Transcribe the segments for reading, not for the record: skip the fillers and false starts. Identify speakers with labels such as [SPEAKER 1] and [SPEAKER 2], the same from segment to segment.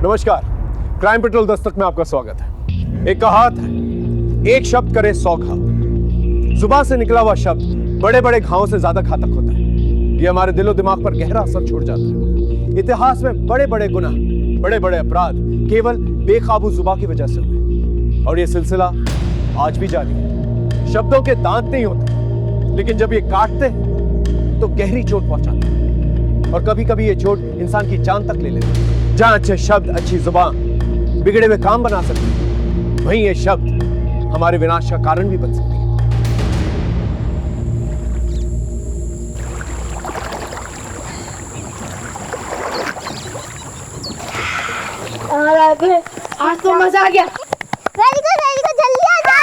[SPEAKER 1] नमस्कार, crime petrol Dastak में आपका स्वागत है। एक कहावत है, एक शब्द करे 100 घाव। जुबान से निकला हुआ शब्द बड़े बड़े घावों से ज्यादा घातक होता है। ये हमारे दिलो दिमाग पर गहरा असर छोड़ जाता है। इतिहास में बड़े बड़े गुनाह, बड़े बड़े अपराध केवल बेकाबू जुबान की वजह से हुए, और ये सिलसिला आज भी जारी है। शब्दों के दांत नहीं होते, लेकिन जब ये काटते हैं तो गहरी चोट पहुंचाते हैं, और कभी कभी ये चोट इंसान की जान तक ले लेती है। जहां अच्छे शब्द, अच्छी जुबान बिगड़े हुए काम बना सकते हैं, वहीं ये शब्द हमारे विनाश का कारण भी बन सकते हैं।
[SPEAKER 2] आज तो मजा आ गया।
[SPEAKER 3] वेरी गुड, जल्दी आ जा।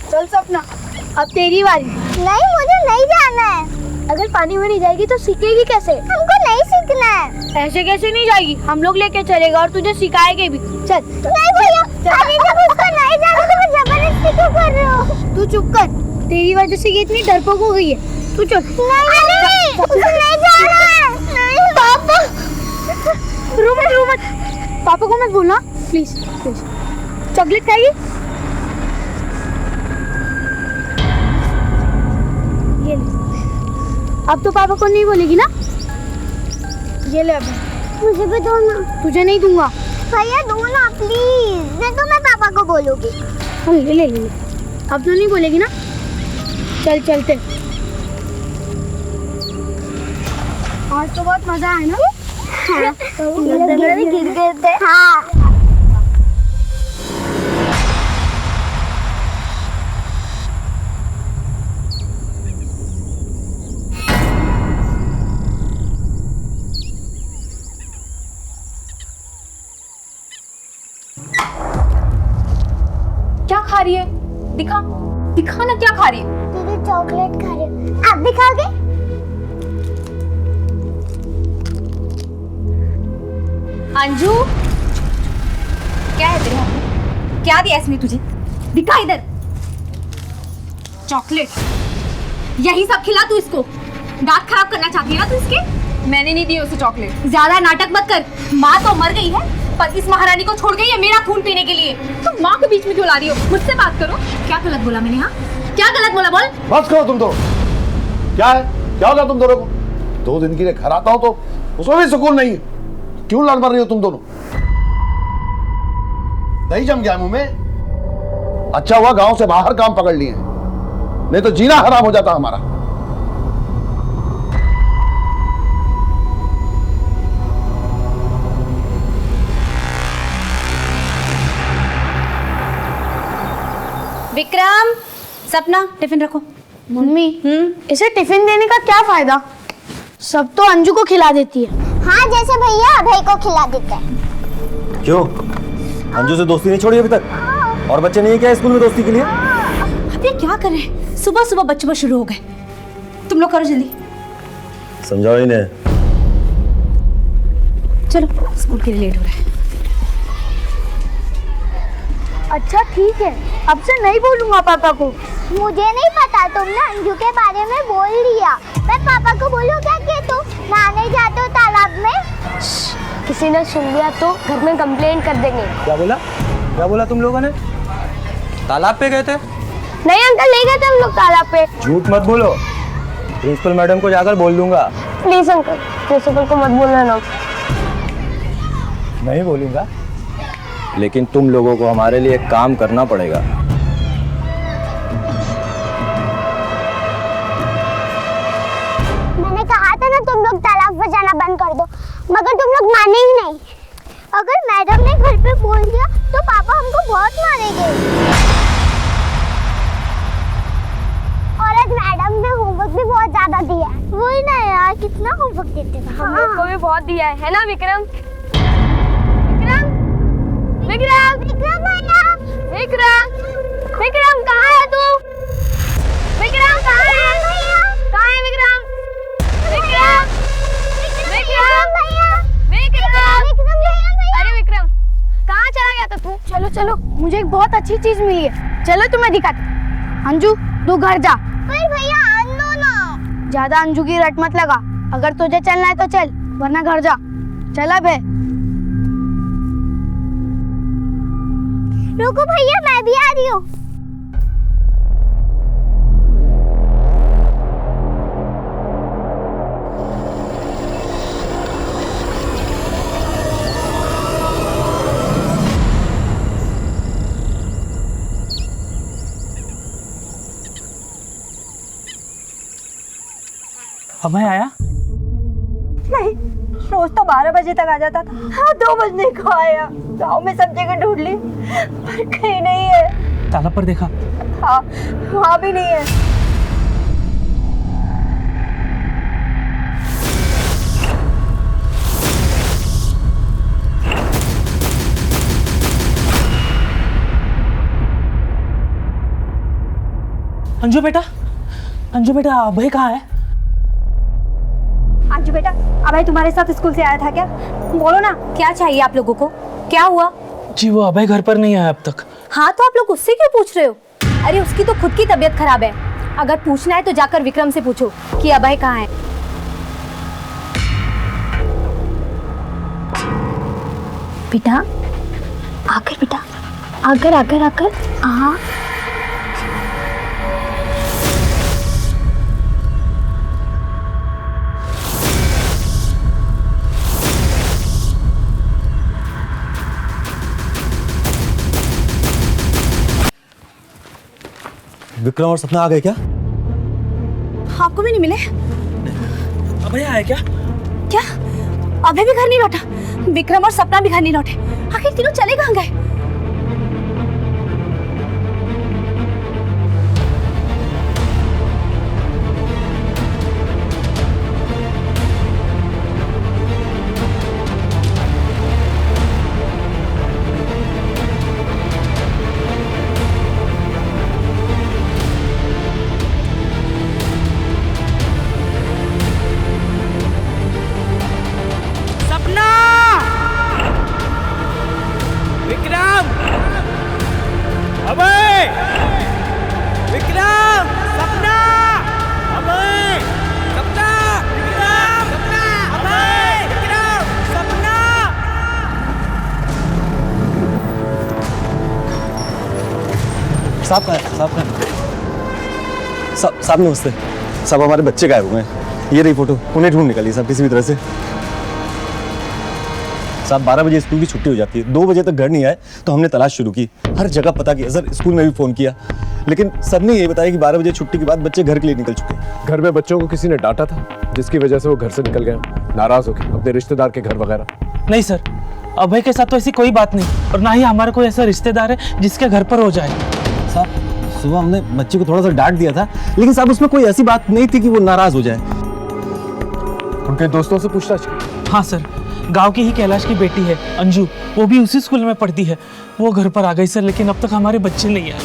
[SPEAKER 2] चल सपना, अब तेरी बारी।
[SPEAKER 3] नहीं, मुझे नहीं जाना है।
[SPEAKER 2] अगर पानी में नहीं जाएगी तो सीखेगी कैसे?
[SPEAKER 3] हमको नहीं सीखना है।
[SPEAKER 2] ऐसे कैसे नहीं जाएगी? हम लोग लेके चलेगा और तुझे सिखाएंगे भी। चल।
[SPEAKER 3] नहीं भैया, अरे जब उसको नहीं जाना तो मैं जबरदस्ती क्यों कर रही हूँ?
[SPEAKER 2] तू चुप कर, तेरी वजह से ये इतनी डरपोक हो गई है। तू चल।
[SPEAKER 3] नहीं, उसे नहीं जाना है। नहीं
[SPEAKER 2] पापा, रो मत। पापा को मत बोलना, प्लीज प्लीज। चॉकलेट खाएगी? ये ले। अब तो पापा को नहीं बोलेगी ना? ये ले। अब
[SPEAKER 3] मुझे भी दो ना।
[SPEAKER 2] तुझे नहीं दूंगा।
[SPEAKER 3] भैया दो ना प्लीज, नहीं तो मैं पापा को बोलूंगी।
[SPEAKER 2] ले। अब तो नहीं बोलेगी ना? चल चलते। आज तो बहुत मजा आया ना?
[SPEAKER 3] हाँ। गिर गए थे। हाँ।
[SPEAKER 4] क्या खा रही है? दिखा ना, क्या खा रही है?
[SPEAKER 3] दीदी चॉकलेट खा रही हूँ। आप भी खाओगे?
[SPEAKER 4] अंजू, क्या है तेरे हाथ में? क्या दिया इसने तुझे? दिखा इधर। चॉकलेट। यही सब खिला तू इसको? दांत खराब करना चाहती है ना तू इसके? मैंने नहीं दी उसे चॉकलेट। ज्यादा नाटक मत कर। माँ तो मर गई है, पर इस महारानी को छोड़ गई है मेरा खून पीने के लिए। तुम माँ को बीच में क्यों ला रही हो? मुझसे बात करो। क्या गलत बोला मैंने? हाँ, क्या गलत बोला? बोल।
[SPEAKER 5] बस करो तुम दोनों। क्या है? क्या होगा तुम दोनों को? 2 दिन के लिए घर आता हो तो उसमें भी सुकून नहीं है। क्यों लड़ मर रही हो तुम दोनों? दही जम गया मुंह में। अच्छा हुआ गांव से बाहर काम पकड़ लिए, नहीं तो जीना हराम हो जाता हमारा।
[SPEAKER 4] विक्रम, सपना, टिफिन रखो।
[SPEAKER 2] मम्मी, इसे टिफिन देने का क्या फायदा? सब तो अंजू को खिला देती है।
[SPEAKER 3] हाँ, जैसे भैया अभय को खिला देता है।
[SPEAKER 6] क्यों? अंजू से दोस्ती नहीं छोड़ी अभी तक? और बच्चे नहीं है क्या स्कूल में दोस्ती के लिए?
[SPEAKER 4] अब ये क्या कर रहे हैं? सुबह सुबह बच्चे शुरू हो गए। तुम लोग करो जल्दी।
[SPEAKER 6] समझाओ इन्हें।
[SPEAKER 4] चलो, स्कूल के लिए लेट हो रहा है।
[SPEAKER 2] अच्छा ठीक है, अब से नहीं बोलूंगा पापा को।
[SPEAKER 3] मुझे नहीं पता, तुमने अंजू के बारे में बोल दिया। मैं पापा को बोलूं क्या कि तुम नहाने जाते हो तालाब में?
[SPEAKER 2] किसी ने सुन लिया तो घर में कंप्लेंट कर देंगे।
[SPEAKER 6] क्या बोला तुम लोगों ने? तालाब पे गए थे?
[SPEAKER 2] नहीं अंकल, नहीं गए थे हम लोग तालाब पे।
[SPEAKER 6] झूठ मत बोलो, प्रिंसिपल मैडम को जाकर बोल दूंगा।
[SPEAKER 2] प्लीज अंकल, प्रिंसिपल को मत बोलना ना।
[SPEAKER 6] नहीं बोलूंगा, लेकिन तुम लोगों को हमारे लिए एक काम करना पड़ेगा।
[SPEAKER 3] मैंने कहा था ना तुम लोग तालाब पर जाना बंद कर दो, मगर तुम लोग माने ही नहीं। अगर मैडम ने घर पे बोल दिया तो पापा हमको बहुत मारेंगे। सबक देते हैं।
[SPEAKER 2] हम लोग को भी बहुत दिया है ना विक्रम? विक्रम विक्रम
[SPEAKER 3] विक्रम भैया,
[SPEAKER 2] विक्रम विक्रम कहाँ है तू? विक्रम कहाँ है? कहाँ है विक्रम? विक्रम विक्रम
[SPEAKER 3] भैया,
[SPEAKER 2] विक्रम
[SPEAKER 3] विक्रम भैया।
[SPEAKER 2] अरे विक्रम कहाँ चला गया था तू? चलो चलो, मुझे एक बहुत अच्छी चीज मिली है, चलो तुम्हें दिखाते। अंजू तू घर जा।
[SPEAKER 3] पर भैया आनो ना।
[SPEAKER 2] ज्यादा अंजू की रट मत लगा, अगर तुझे चलना है तो चल, वरना घर जा। चला बे।
[SPEAKER 3] रुको भैया, मैं भी आ रही हूँ।
[SPEAKER 7] अभय आया?
[SPEAKER 8] नहीं, रोज तो 12 बजे तक आ जाता था। हाँ, 2 बजने को आया। गांव में सब जगह ढूंढ ली पर कहीं नहीं है।
[SPEAKER 7] ताला पर देखा?
[SPEAKER 8] हाँ, वहाँ भी नहीं है।
[SPEAKER 7] अंजू बेटा अभय कहाँ है?
[SPEAKER 8] अंजू बेटा, अभय तुम्हारे साथ स्कूल से आया था क्या? बोलो ना, क्या चाहिए आप लोगों को? क्या हुआ?
[SPEAKER 7] जी वो अभय घर पर नहीं आया अब तक।
[SPEAKER 4] हाँ तो आप लोग उससे क्यों पूछ रहे हो? अरे उसकी तो खुद की तबीयत खराब है। अगर पूछना है तो जाकर विक्रम से पूछो कि अभय कहाँ है। बेटा आकर, बेटा आकर आकर आकर। हाँ
[SPEAKER 6] विक्रम और सपना आ गए क्या?
[SPEAKER 4] आपको भी नहीं मिले?
[SPEAKER 7] अभय आया क्या?
[SPEAKER 4] क्या अभय भी घर नहीं लौटा? विक्रम और सपना भी घर नहीं लौटे? आखिर तीनों चले कहाँ गए?
[SPEAKER 7] विक्रम! अभय! विक्रम! सपना! अभय! सपना! विक्रम! सपना! अभय! विक्रम! सपना!
[SPEAKER 6] साहब नमस्ते। सब हमारे बच्चे गायब हुए हैं। ये रही फोटो, उन्हें ढूंढ निकालिए साहब किसी भी तरह से। साहब 12 बजे स्कूल की छुट्टी हो जाती है, 2 बजे तक घर नहीं आए तो हमने तलाश शुरू की, हर जगह पता किया सर, स्कूल में भी फोन किया, लेकिन सबने ये बताया कि 12 बजे छुट्टी के बाद बच्चे घर के लिए निकल चुके।
[SPEAKER 1] घर में बच्चों को किसी ने डांटा था जिसकी वजह से वो घर से निकल गए, नाराज होके अपने रिश्तेदार के घर वगैरह?
[SPEAKER 7] नहीं सर, अभय के साथ तो ऐसी कोई बात नहीं, और ना ही हमारा कोई ऐसा रिश्तेदार है जिसके घर पर हो जाए।
[SPEAKER 6] साहब सुबह हमने बच्चे को थोड़ा सा डांट दिया था, लेकिन साहब उसमें कोई ऐसी बात नहीं थी कि वो नाराज हो जाए।
[SPEAKER 1] उनके दोस्तों से पूछताछ की?
[SPEAKER 7] हाँ सर, गांव की ही कैलाश की बेटी है अंजू, वो भी उसी स्कूल में पढ़ती है, वो घर पर आ गई सर, लेकिन अब तक हमारे बच्चे नहीं आए।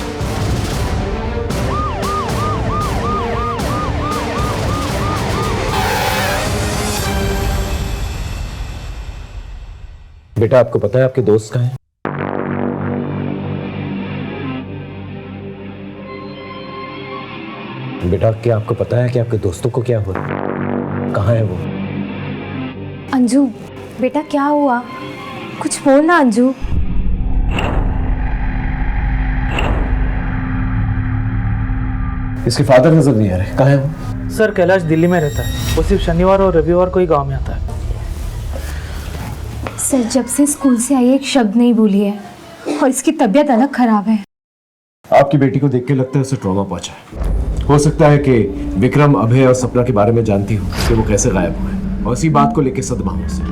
[SPEAKER 1] बेटा आपको पता है आपके दोस्त कहाँ हैं? बेटा क्या आपको पता है कि आपके दोस्तों को क्या हुआ? कहाँ है वो?
[SPEAKER 4] अंजू बेटा क्या हुआ? कुछ बोल ना अंजू।
[SPEAKER 1] इसके फादर नजर नहीं आ रहे, कहाँ है वो?
[SPEAKER 7] सर कैलाश दिल्ली में रहता है, वो सिर्फ शनिवार और रविवार को ही गांव में आता है।
[SPEAKER 4] सर जब से स्कूल से आई एक शब्द नहीं बोली है, और इसकी तबीयत अलग खराब है।
[SPEAKER 1] आपकी बेटी को देख के लगता है उसे ट्रॉमा पहुंचा है। हो सकता है कि विक्रम, अभय और सपना के बारे में जानती हो कि वो कैसे गायब हुए, और इसी बात को लेकर सदमा हो उसे।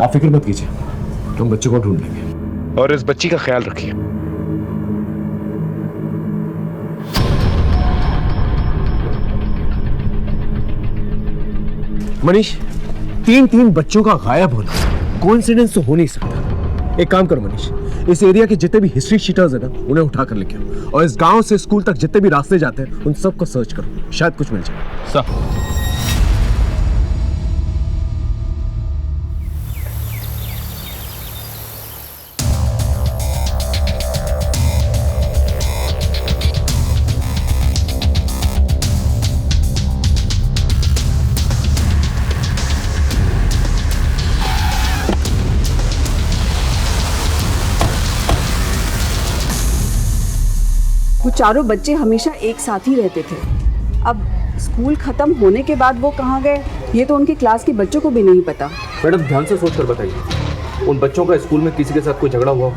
[SPEAKER 1] आप फिक्र मत कीजिए, हम बच्चों को ढूंढ लेंगे, और इस बच्ची का ख्याल रखिए। मनीष, तीन बच्चों का गायब होना कोइंसिडेंस तो हो नहीं सकता। एक काम करो मनीष, इस एरिया के जितने भी हिस्ट्री शीटर्स हैं ना, उन्हें उठा कर लेके आओ और इस गांव से स्कूल तक जितने भी रास्ते जाते हैं उन सबको सर्च करो, शायद कुछ मिल जाए।
[SPEAKER 6] सर
[SPEAKER 9] वो चारों बच्चे हमेशा एक साथ ही रहते थे। अब स्कूल खत्म होने के बाद वो कहाँ गए, ये तो उनकी क्लास के बच्चों को भी नहीं पता।
[SPEAKER 10] मैडम ध्यान से सोच कर बताइए, उन बच्चों का स्कूल में किसी के साथ कोई झगड़ा हुआ हो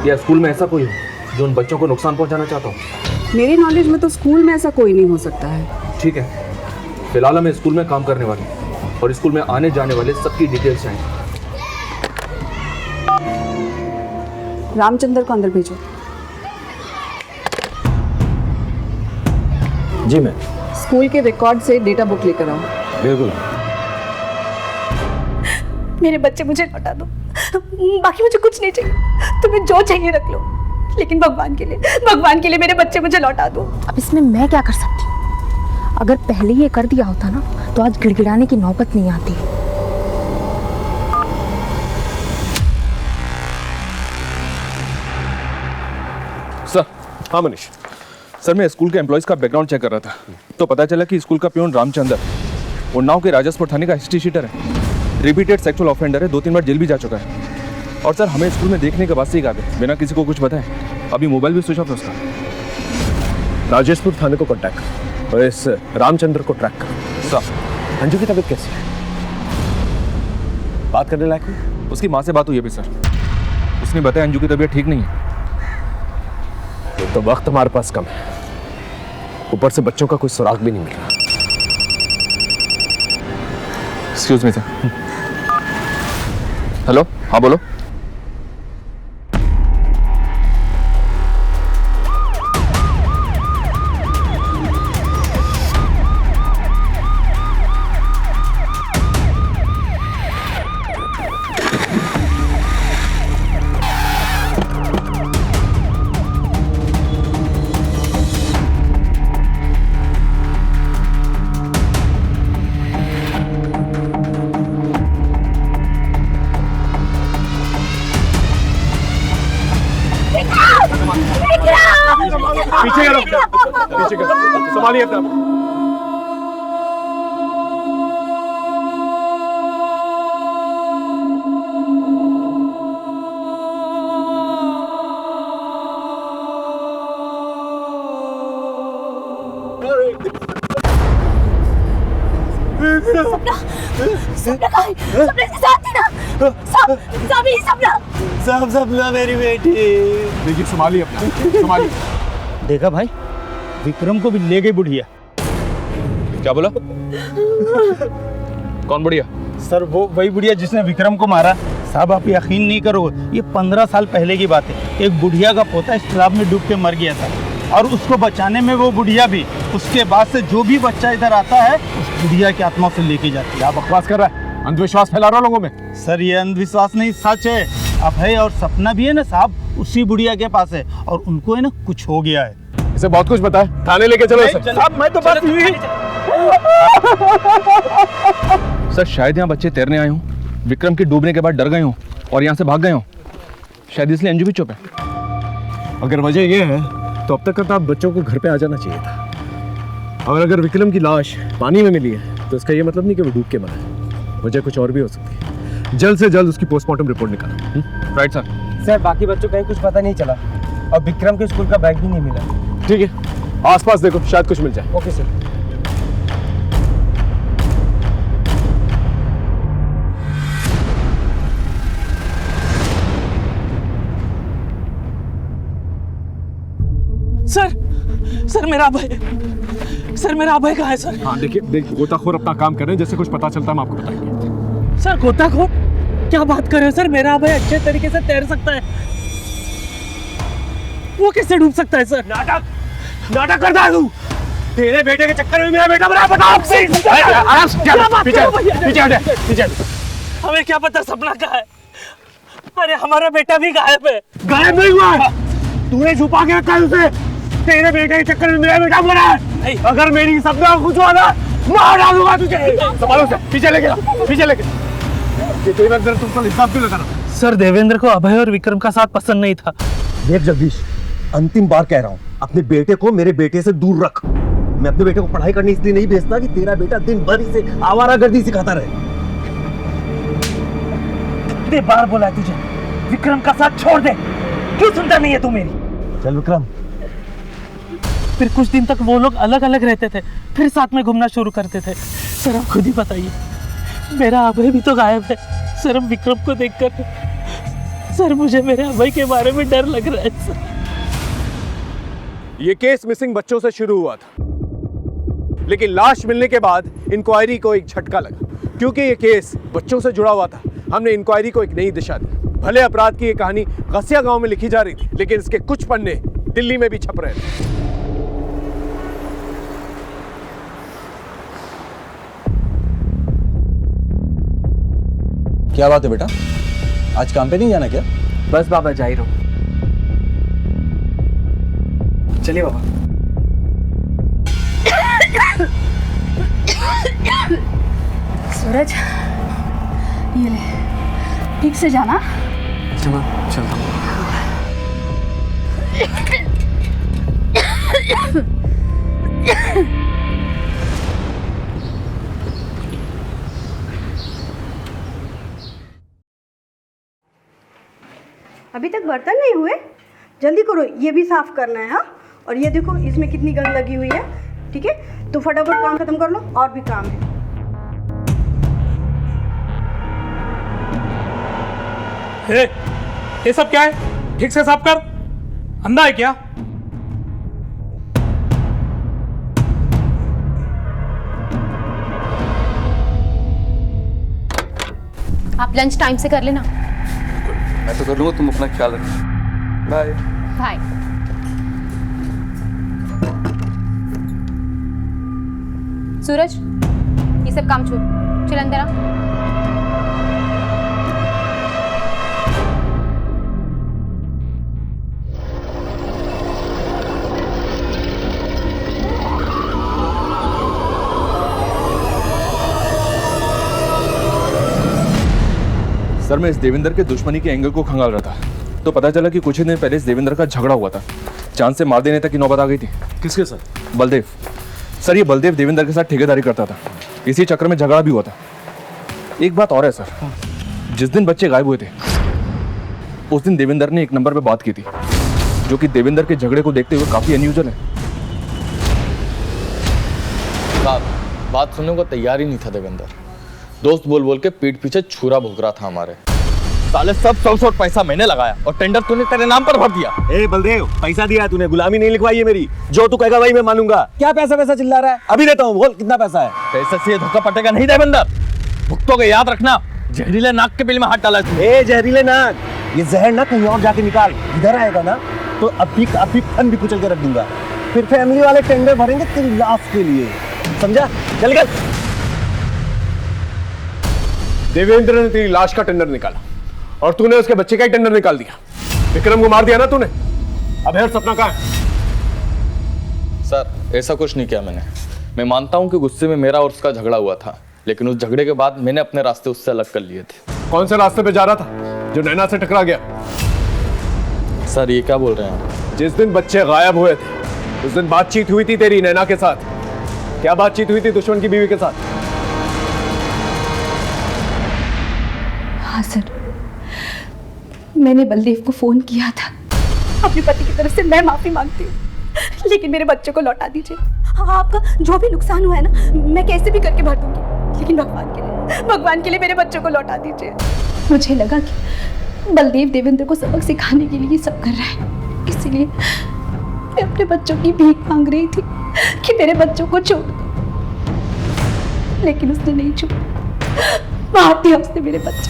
[SPEAKER 10] या स्कूल में ऐसा कोई हो जो उन बच्चों को नुकसान पहुंचाना चाहता हो?
[SPEAKER 9] मेरे नॉलेज में तो स्कूल में ऐसा कोई नहीं हो सकता है।
[SPEAKER 10] ठीक है, फिलहाल हमें स्कूल में काम करने वाले और स्कूल में आने जाने वाले सबकी डिटेल्स चाहिए।
[SPEAKER 9] रामचंद्र को अंदर भेजो।
[SPEAKER 6] जी मैम।
[SPEAKER 9] स्कूल के रिकॉर्ड से डेटा बुक लेकर आओ।
[SPEAKER 6] बिल्कुल।
[SPEAKER 8] मेरे बच्चे मुझे लौटा दो, बाकी मुझे कुछ नहीं चाहिए, तुम्हें जो चाहिए रख लो, लेकिन भगवान के लिए मेरे बच्चे मुझे लौटा दो।
[SPEAKER 2] अब इसमें मैं क्या कर सकती हूँ? अगर पहले ये कर दिया होता ना तो आज गिड़गिड़ाने की नौबत नहीं आती।
[SPEAKER 10] सर।
[SPEAKER 1] हाँ मनीष।
[SPEAKER 10] सर, मैं स्कूल के एम्प्लॉयज़ का बैकग्राउंड चेक कर रहा था तो पता चला कि स्कूल का प्यून रामचंद्र उन्नाव के राजसपुर थाने का हिस्ट्री शीटर है, रिपीटेड सेक्सुअल ऑफेंडर है, 2-3 बार जेल भी जा चुका है। और सर हमें स्कूल में देखने के बाद से ही आ गए बिना किसी को कुछ बताए। अभी मोबाइल भी स्विच ऑफ है उसका।
[SPEAKER 1] राजसपुर थाने को कांटेक्ट करो और इस रामचंद्र को ट्रैक करो।
[SPEAKER 10] सर।
[SPEAKER 1] अंजू की तबीयत कैसी है? बात करने लायक हुई?
[SPEAKER 10] उसकी माँ से बात हुई अभी सर, उसने बताया अंजू की तबीयत ठीक नहीं है।
[SPEAKER 1] तो वक्त हमारे पास कम है, ऊपर से बच्चों का कोई सुराग भी नहीं मिल रहा।
[SPEAKER 10] Excuse me sir. हेलो, हाँ बोलो।
[SPEAKER 1] पीछे करो, पीछे करो, संभालिए अपना।
[SPEAKER 6] सपना मेरी बेटी।
[SPEAKER 1] देखिए, संभालिए अपना, संभालिए।
[SPEAKER 11] देखा भाई, विक्रम को भी ले गई बुढ़िया।
[SPEAKER 10] क्या बोला? कौन बुढ़िया?
[SPEAKER 11] सर वो वही बुढ़िया जिसने विक्रम को मारा। साहब आप यकीन नहीं करोगे, ये 15 साल पहले की बात है। एक बुढ़िया का पोता इस तालाब में डूब के मर गया था और उसको बचाने में वो बुढ़िया भी। उसके बाद से जो भी बच्चा इधर आता है उस बुढ़िया की आत्मा से लेके जाती है।
[SPEAKER 1] क्या बकवास कर रहा है? अंधविश्वास फैला रहा लोगों में।
[SPEAKER 11] सर ये अंधविश्वास नहीं, सच है। अभय और सपना भी है ना साहब, उसी बुढ़िया के पास है और उनको है ना कुछ हो गया है।
[SPEAKER 1] इसे बहुत कुछ पता है, थाने लेके चलो इसे।
[SPEAKER 11] साहब मैं तो बस
[SPEAKER 10] सर शायद यहाँ बच्चे तैरने आए हों, विक्रम के डूबने के बाद डर गए हों और यहाँ से भाग गए हों। शायद इसलिए अंजू भी चुप है।
[SPEAKER 1] अगर वजह ये है तो अब तक आप बच्चों को घर पे आ जाना चाहिए था। और अगर विक्रम की लाश पानी में मिली है तो इसका ये मतलब नहीं कि वो डूब के मरा है, वजह कुछ और भी हो सकती है। जल्द से जल्द उसकी पोस्टमार्टम रिपोर्ट निकालो।
[SPEAKER 10] Right sir.
[SPEAKER 11] सर बाकी बच्चों का कुछ पता नहीं चला और विक्रम के स्कूल का बैग भी नहीं मिला।
[SPEAKER 1] ठीक है, आसपास देखो, शायद कुछ मिल जाए।
[SPEAKER 11] Okay sir.
[SPEAKER 7] सर मेरा अभय, सर मेरा अभय कहाँ है सर?
[SPEAKER 1] हाँ देखिए, गोताखोर अपना काम कर रहे हैं, जैसे कुछ पता चलता है हम आपको बताएंगे।
[SPEAKER 7] सर गोताखोर? क्या बात कर रहे हैं सर? मेरा अभय अच्छे तरीके से तैर सकता है, वो कैसे डूब सकता है सर?
[SPEAKER 1] नाटक करता है तू। तेरे बेटे के चक्कर में मेरा बेटा बना, बताओ आराम से, पीछे पीछे।
[SPEAKER 7] हमें क्या पता सपना कहाँ है। अरे हमारा बेटा भी गायब है।
[SPEAKER 1] गायब नहीं हुआ, तूने छुपा के रखा है उसे। तेरे बेटे के चक्कर में मेरा बेटा मरा है। अगर मेरी सपना कुछ हुआ ना, मार डालूंगा तुझे। संभालो से, पीछे लेके ये देवेंद्र तुम पर हिसाब क्यों लगा रहा?
[SPEAKER 7] सर देवेंद्र को अभय और विक्रम का साथ पसंद नहीं था।
[SPEAKER 6] देख जगदीश, अंतिम बार कह रहा हूँ, अपने बेटे को मेरे बेटे से दूर रख। मैं अपने बेटे को पढ़ाई करने इसलिए नहीं भेजता कि तेरा बेटा दिन भर इसे आवारागर्दी सिखाता रहे।
[SPEAKER 7] कितने बार बोला है तुझे, विक्रम का साथ छोड़ दे, क्यों सुनता नहीं है तू मेरी?
[SPEAKER 6] चल विक्रम।
[SPEAKER 7] फिर कुछ दिन तक वो लोग अलग अलग रहते थे, फिर साथ में घूमना शुरू करते थे। सर आप खुद ही बताइए, मेरा अभय भी तो गायब है। सर अब विक्रम को देखकर सर मुझे मेरे अभय के बारे में डर लग रहा है सर।
[SPEAKER 1] ये केस मिसिंग बच्चों से शुरू हुआ था, लेकिन लाश मिलने के बाद इंक्वायरी को एक झटका लगा। क्योंकि ये केस बच्चों से जुड़ा हुआ था, हमने इंक्वायरी को एक नई दिशा दी। भले अपराध की ये कहानी गसिया गांव में लिखी जा रही थी, लेकिन इसके कुछ पन्ने दिल्ली में भी छप रहे थे।
[SPEAKER 6] क्या बात है बेटा, आज काम पे नहीं जाना क्या?
[SPEAKER 7] बस बाबा जा ही रहा हूँ। चलिए बाबा।
[SPEAKER 2] सूरज, ये ले, ठीक से जाना।
[SPEAKER 7] चलता हूँ।
[SPEAKER 8] अभी तक बर्तन नहीं हुए, जल्दी करो, ये भी साफ करना है। हाँ, और ये देखो इसमें कितनी गंद लगी हुई है। ठीक है, तो फटाफट काम खत्म कर लो, और भी काम है।
[SPEAKER 11] ये सब क्या है? ठीक से साफ कर। अंधा है क्या?
[SPEAKER 4] आप लंच टाइम से कर लेना।
[SPEAKER 10] मैं तो कर लूंगा, तुम अपना ख्याल रखना। Bye
[SPEAKER 4] bye. सूरज, ये सब काम छोड़, चल अंदर आ।
[SPEAKER 10] सर मैं इस देवेंद्र के दुश्मनी के एंगल को खंगाल रहा था, तो पता चला कि कुछ ही दिन पहले इस देवेंद्र का झगड़ा हुआ था। चांद से मार देने तक की नौबत आ गई थी।
[SPEAKER 6] किसके साथ?
[SPEAKER 10] बलदेव। सर ये बलदेव देवेंद्र के साथ ठेकेदारी करता था, इसी चक्कर में झगड़ा भी हुआ था। एक बात और है सर, जिस दिन बच्चे गायब हुए थे उस दिन देवेंद्र ने एक नंबर पे बात की थी, जो कि देवेंद्र के झगड़े को देखते हुए काफी अनयूजुअल है।
[SPEAKER 12] साहब बात सुनने को तैयार ही नहीं था देवेंद्र। दोस्त बोल बोल के पीठ पीछे छुरा भोग रहा था हमारे। साले सब 100 पैसा मैंने लगाया और टेंडर तूने तेरे नाम पर भर दिया।
[SPEAKER 6] ए बलदेव, पैसा दिया तूने, गुलामी नहीं लिखवाई है मेरी। जो तू कहेगा भाई मैं मानूंगा। क्या पैसा पैसा चिल्ला रहा है? अभी देता हूँ, बोल कितना पैसा है?
[SPEAKER 12] पैसे से धोखा पटेगा नहीं देवेंद्र, भुगतोगे याद रखना। जहरीले नाक के बिल में हाथ डाला तू।
[SPEAKER 6] ए जहरीले नाक, ये जहर ना कहीं और जाके निकाल। इधर आएगा ना तो अभी फन भी कुचल के रख दूंगा। फिर फैमिली वाले टेंडर भरेंगे तेरी लाश के लिए, समझा? चल गल।
[SPEAKER 1] देवेंद्र ने तेरी लाश का टेंडर निकाला और तूने उसके बच्चे का ही टेंडर निकाल दिया। विक्रम को मार दिया ना तूने। अब है सपना कहाँ है?
[SPEAKER 12] सर ऐसा कुछ नहीं किया मैंने। मैं मानता हूँ कि गुस्से में मेरा और उसका झगड़ा हुआ था, लेकिन उस झगड़े के बाद मैंने अपने रास्ते उससे अलग कर लिए थे।
[SPEAKER 1] कौन से रास्ते पे जा रहा था जो नैना से टकरा गया?
[SPEAKER 12] सर ये क्या बोल रहे हैं?
[SPEAKER 1] जिस दिन बच्चे गायब हुए थे उस दिन बातचीत हुई थी तेरी नैना के साथ। क्या बातचीत हुई थी दुश्मन की बीवी के साथ?
[SPEAKER 8] हाँ सर, मैंने बलदेव को फोन किया था। अपने पति की तरफ से मैं माफी मांगती हूँ, लेकिन मेरे बच्चों को लौटा दीजिए। हाँ, आपका जो भी नुकसान हुआ है ना, मैं कैसे भी करके भर दूंगी, लेकिन भगवान के लिए मेरे बच्चों को लौटा दीजिए। मुझे लगा कि बलदेव देवेंद्र को सबक सिखाने के लिए सब कर रहा है, इसीलिए मैं अपने बच्चों की भीख मांग रही थी कि मेरे बच्चों को छोड़ दो, लेकिन उसने नहीं छोड़ा। मार दिया उसने मेरे बच्चे।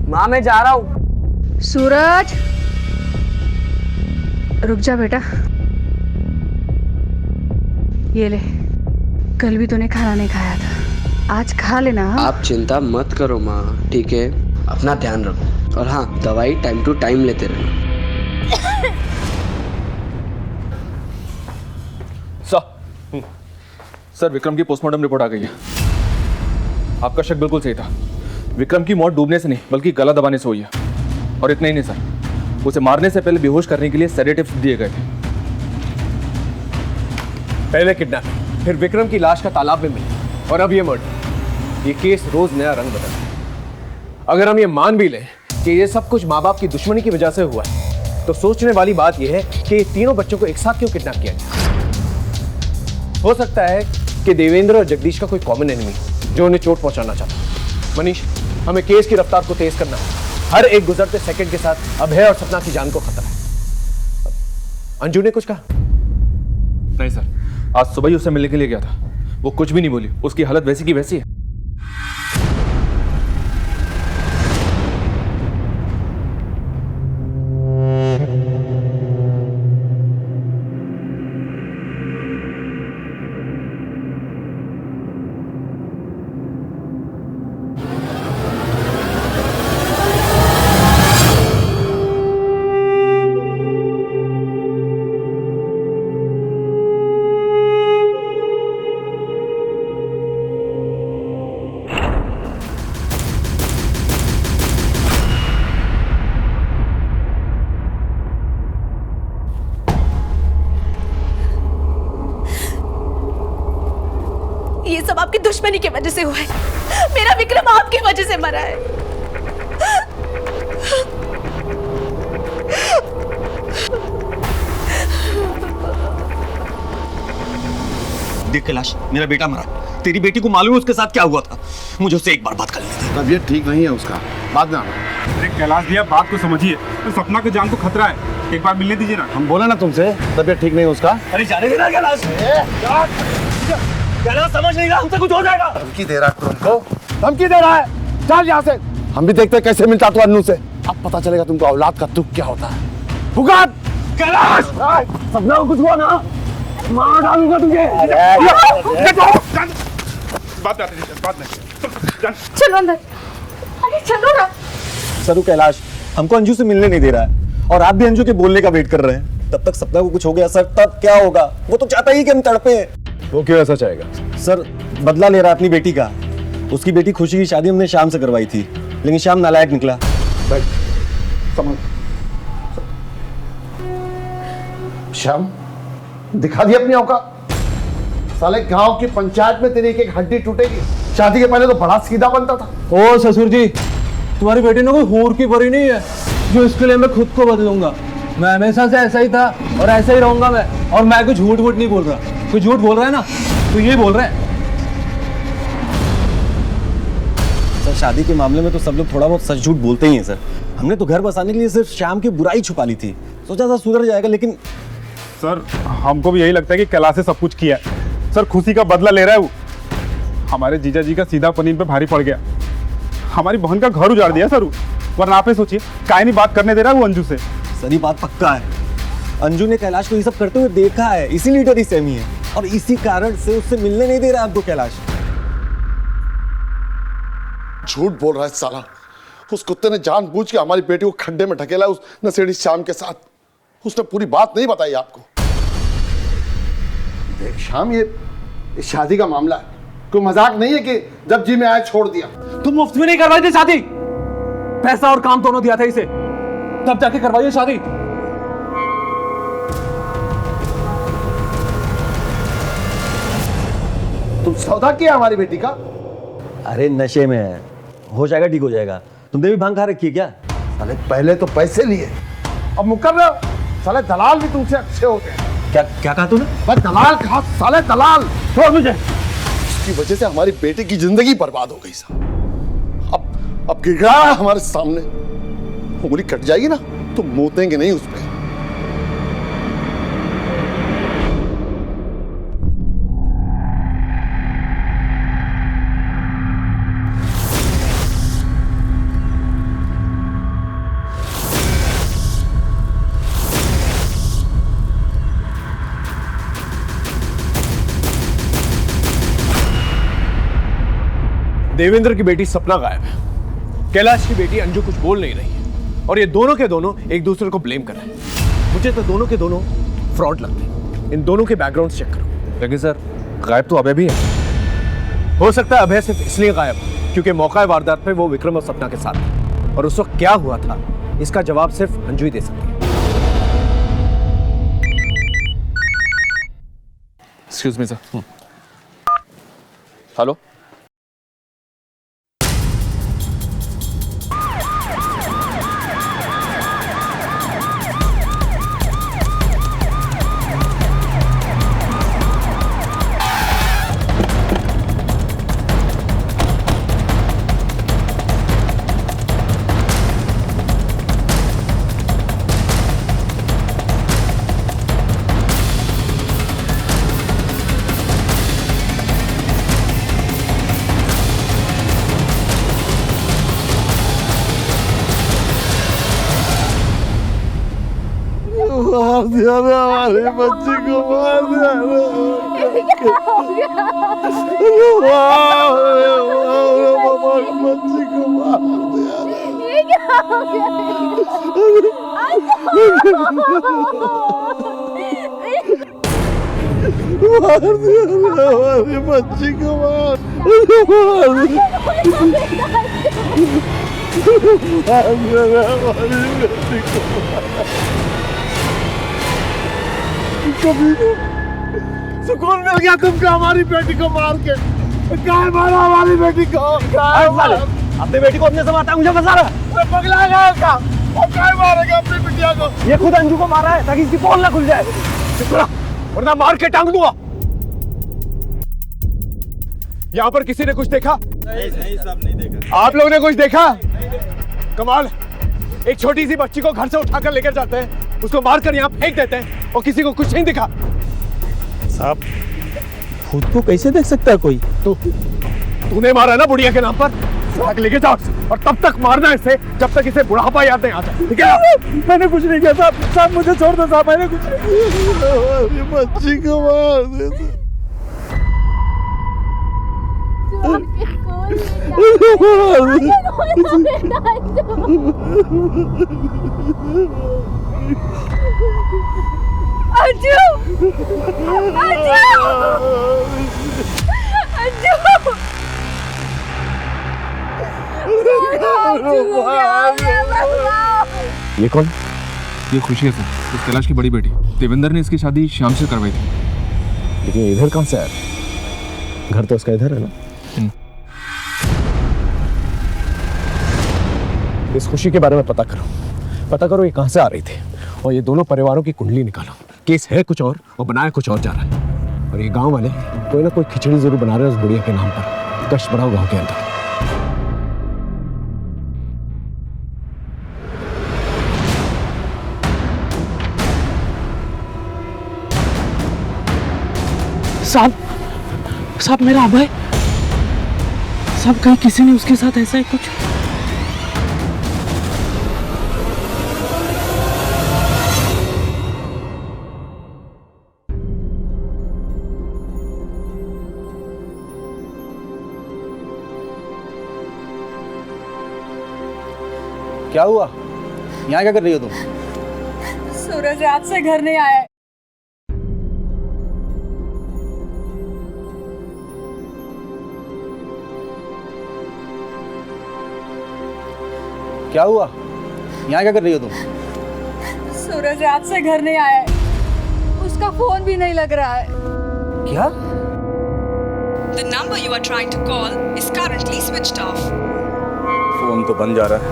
[SPEAKER 13] माँ मैं जा रहा हूँ।
[SPEAKER 8] सूरज, रुक जा बेटा। ये ले, कल भी तूने खाना नहीं खाया था, आज खा लेना।
[SPEAKER 13] आप चिंता मत करो माँ, ठीक है? अपना ध्यान रखो और हाँ, दवाई टाइम टू टाइम लेते रहना।
[SPEAKER 10] सर, विक्रम की पोस्टमार्टम रिपोर्ट आ गई है। आपका शक बिल्कुल सही था। विक्रम की मौत डूबने से नहीं बल्कि गला दबाने से हुई है। और इतना ही नहीं सर, उसे मारने से पहले बेहोश करने के लिए सेडेटिव्स दिए गए थे।
[SPEAKER 1] पहले किडनैप, फिर विक्रम की लाश का तालाब में मिली और अब ये मर्डर। ये केस रोज नया रंग बदलता है। अगर हम ये मान भी लें कि ये सब कुछ माँ बाप की दुश्मनी की वजह से हुआ है, तो सोचने वाली बात यह है कि ये तीनों बच्चों को एक साथ क्यों किडनैप किया गया। हो सकता है कि देवेंद्र और जगदीश का कोई कॉमन एनिमी जो उन्हें चोट पहुंचाना चाहता। मनीष, हमें केस की रफ्तार को तेज करना है। हर एक गुजरते सेकंड के साथ अभय और सपना की जान को खतरा है। अंजू ने कुछ कहा?
[SPEAKER 10] नहीं सर, आज सुबह ही उससे मिलने के लिए गया था। वो कुछ भी नहीं बोली। उसकी हालत वैसी की वैसी है।
[SPEAKER 8] ये सब आपकी दुश्मनी की वजह से हुआ है। मेरा विक्रम आपकी वजह से मरा है।
[SPEAKER 6] देख कैलाश, मेरा बेटा मरा। तेरी बेटी को मालूम है उसके साथ क्या हुआ था? मुझे उससे एक बार बात कर लेने दे।
[SPEAKER 5] तबीयत ठीक नहीं है उसका, बाद में आना।
[SPEAKER 11] अरे कैलाश भैया, बात को समझिए। तो सपना की जान को खतरा है, एक बार मिलने दीजिए ना।
[SPEAKER 5] हम बोले ना तुमसे, तबीयत ठीक नहीं है उसका।
[SPEAKER 6] अरे जाने देना कैलाश। कैलाश समझ नहीं रहा, हमसे कुछ हो जाएगा।
[SPEAKER 5] धमकी दे रहा है तुमको, धमकी दे रहा है। चल यहाँ से, हम भी देखते हैं कैसे मिलता तू अन्नू से। अब पता चलेगा तुमको औलाद का दुख क्या होता है। पुकार
[SPEAKER 6] कैलाश, सपना को कुछ हुआ ना, मार डालूंगा तुझे।
[SPEAKER 8] चलो अंदर। अरे चलो ना।
[SPEAKER 6] सरू, कैलाश हमको अंजू से मिलने नहीं दे रहा है और आप भी अंजू के बोलने का वेट कर रहे हैं। तब तक सपना को कुछ हो गया सर, तब क्या होगा? वो तो चाहता ही कि हम तड़पे हैं।
[SPEAKER 1] वो क्यों ऐसा चाहेगा?
[SPEAKER 6] सर, बदला ले रहा है अपनी बेटी का। उसकी बेटी खुशी की शादी हमने शाम से करवाई थी, लेकिन शाम नालायक निकला।
[SPEAKER 5] श्याम, दिखा दी अपनी औकात। साले गांव की पंचायत में तेरी एक हड्डी टूटेगी। शादी के पहले तो बड़ा सीधा बनता था।
[SPEAKER 14] ओ ससुर जी, तुम्हारी बेटी ने कोई हूर की परी नहीं है जो इसके लिए मैं खुद को बदलूंगा। मैं हमेशा से ऐसा ही था और ऐसा ही रहूंगा मैं। और मैं कुछ झूठ वूठ नहीं बोल रहा। कोई झूठ बोल रहा है ना तो ये बोल रहे हैं।
[SPEAKER 6] सर, शादी के मामले में तो सब लोग थोड़ा बहुत सच झूठ बोलते ही हैं सर। हमने तो घर बसाने के लिए सिर्फ श्याम की बुराई छुपा ली थी, सोचा था सुधर जाएगा, लेकिन
[SPEAKER 11] सर हमको भी यही लगता है कि कैलाश से सब कुछ किया है। सर, खुशी का बदला ले रहा है वो। हमारे जीजा जी का सीधा पनीर पे भारी पड़ गया। हमारी बहन का घर उजाड़ दिया सर। वरना आप ही सोचिए, काहे नहीं बात करने दे रहा है वो अंजू से।
[SPEAKER 6] सर, ये बात पक्का है। अंजू ने कैलाश को ये सब करते हुए देखा है, इसीलिए डरी सहमी है और इसी कारण से उससे मिलने नहीं दे रहा आपको कैलाश।
[SPEAKER 5] झूठ बोल रहा है साला। उस कुत्ते ने जानबूझ के हमारी बेटी को खड्डे में ढकेला उस नशेड़ी श्याम के साथ। उसने पूरी बात नहीं बताई आपको। देख श्याम, ये शादी का मामला है, कोई मजाक नहीं है कि जब जी में आए छोड़ दिया।
[SPEAKER 14] तुम मुफ्त में नहीं करवाई थी शादी, पैसा और काम दोनों दिया था इसे, तब जाके करवाइए शादी।
[SPEAKER 5] तुम सौदा किया हमारी बेटी का?
[SPEAKER 6] अरे नशे में है, हो जाएगा, ठीक हो जाएगा। तुमने भी भांग खा रखी है क्या?
[SPEAKER 5] साले पहले तो पैसे लिए, अब मुकर रहे हो। साले दलाल भी तुमसे अच्छे होते हैं।
[SPEAKER 6] क्या कहा तूने?
[SPEAKER 5] बस दलाल कहा, साले दलाल। छोड़ मुझे। इसकी वजह से हमारी बेटी की जिंदगी बर्बाद हो गई साहब। अब गिड़गिड़ा है हमारे सामने। उंगली कट जाएगी ना तो मोतेंगे नहीं उस पर।
[SPEAKER 1] देवेंद्र की बेटी सपना गायब है, कैलाश की बेटी अंजू कुछ बोल नहीं रही है, और ये दोनों के दोनों एक दूसरे को ब्लेम कर रहे हैं। मुझे तो दोनों के दोनों फ्रॉड लगते हैं। इन दोनों के बैकग्राउंड चेक करो।
[SPEAKER 10] लेकिन सर गायब तो अभय भी है।
[SPEAKER 1] हो सकता है अभय सिर्फ इसलिए गायब है क्योंकि मौका वारदात पे वो विक्रम और सपना के साथ था, और उस वक्त क्या हुआ था इसका जवाब सिर्फ अंजू ही दे सकती है।
[SPEAKER 10] Excuse me sir. हेलो।
[SPEAKER 5] मार दिया रे हमारे बच्चे को, मार दिया रे। बच्चे को मार दिया रे।
[SPEAKER 3] ये क्या हो
[SPEAKER 5] मार दिया रे हमारे बच्चे को, मार दिया रे हमारी बेटी को। कभी सुकून मिल गया तुमको हमारी बेटी को मार के। काय मारा हमारी बेटी को?
[SPEAKER 6] अपनी बेटी को अपने से मारता है, मुझे फंसा रहा है।
[SPEAKER 5] पगला गया क्या? वो काय मारेगा अपनी बिटिया को?
[SPEAKER 6] ये खुद अंजू को मारा है ताकि इसकी पोल ना खुल जाए।
[SPEAKER 1] वरना मार के टांग दूंगा। यहाँ पर किसी ने कुछ देखा?
[SPEAKER 11] नहीं साहब, नहीं देखा।
[SPEAKER 1] आप लोगों ने कुछ देखा? कमाल, एक छोटी सी बच्ची को घर से उठाकर लेकर जाते हैं, उसको मारकर यहाँ फेंक देते हैं और किसी को कुछ नहीं दिखा।
[SPEAKER 11] साहब खुद को कैसे देख सकता है कोई?
[SPEAKER 1] तूने मारा ना बुढ़िया के नाम पर, लेके जाओ और तब तक मारना इसे जब तक इसे बुढ़ापा याद नहीं आता, ठीक है?
[SPEAKER 11] मैंने कुछ नहीं किया साहब। साहब मुझे छोड़ दो साहब, मैंने कुछ नहीं किया।
[SPEAKER 5] बच्ची को मार देते।
[SPEAKER 3] अंजू,
[SPEAKER 10] ये कौन? ये खुशी है सर, इस कैलाश की बड़ी बेटी। देवेंद्र ने इसकी शादी श्याम से करवाई थी।
[SPEAKER 1] लेकिन इधर कहाँ से आया? घर तो उसका इधर है ना। इस खुशी के बारे में पता करो ये कहाँ से आ रही थी, और ये दोनों परिवारों की कुंडली निकालो। केस है कुछ और बनाया कुछ और जा रहा है, और ये गांव वाले कोई ना कोई खिचड़ी जरूर बना रहे हैं उस बुढ़िया के नाम पर। कष्ट बढ़ाओ गांव के अंदर।
[SPEAKER 7] साहब मेरा अभय साहब, कहीं किसी ने उसके साथ ऐसा ही कुछ?
[SPEAKER 6] क्या हुआ? यहाँ क्या कर रही हो तुम?
[SPEAKER 9] सूरज रात से घर नहीं आया है।
[SPEAKER 6] क्या हुआ? यहाँ क्या कर रही हो तुम?
[SPEAKER 9] सूरज रात से घर नहीं आया है, उसका फोन भी नहीं लग रहा है।
[SPEAKER 6] क्या?
[SPEAKER 8] The number you are trying to call is currently switched off.
[SPEAKER 6] Phone तो बंद जा रहा है।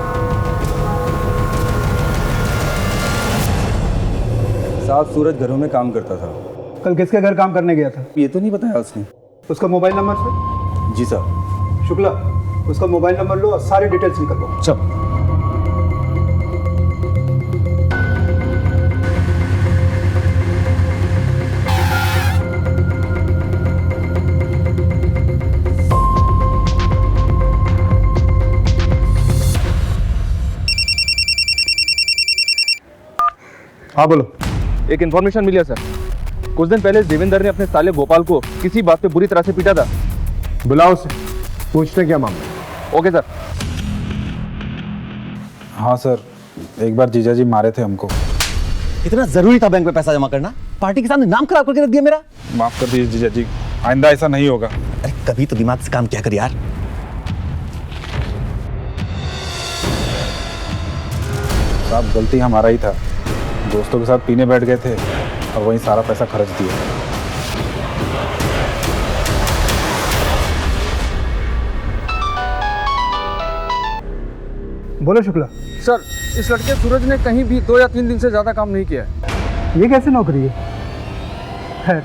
[SPEAKER 6] साहब सूरज घरों में काम करता था।
[SPEAKER 11] कल किसके घर काम करने गया था?
[SPEAKER 6] ये तो नहीं बताया उसने।
[SPEAKER 11] उसका मोबाइल नंबर से?
[SPEAKER 6] जी साहब।
[SPEAKER 11] शुक्ला, उसका मोबाइल नंबर लो और सारी डिटेल्स निकल लो।
[SPEAKER 6] सब।
[SPEAKER 11] हाँ बोलो।
[SPEAKER 10] एक इन्फॉर्मेशन मिली है सर। कुछ दिन पहले देवेंद्र ने अपने साले गोपाल को किसी बात पे बुरी तरह से पीटा था।
[SPEAKER 1] बुलाओ उसे। पूछते क्या मामला?
[SPEAKER 10] Okay sir.
[SPEAKER 15] हाँ सर, एक बार जीजा जी मारे थे हमको।
[SPEAKER 6] इतना जरूरी था बैंक में पैसा जमा करना? पार्टी के सामने नाम खराब करके रख दिया मेरा।
[SPEAKER 15] माफ कर दीजिए जीजा जी, आइंदा ऐसा नहीं होगा।
[SPEAKER 6] अरे कभी तो दिमाग से काम किया कर यार।
[SPEAKER 15] साहब गलती हमारा ही था, दोस्तों के साथ पीने बैठ गए थे और वहीं सारा पैसा खर्च दिया।
[SPEAKER 14] बोलो शुक्ला।
[SPEAKER 16] सर, इस लड़के सूरज ने कहीं भी 2 या 3 दिन से ज़्यादा काम नहीं किया है।
[SPEAKER 14] ये कैसी नौकरी है? खैर,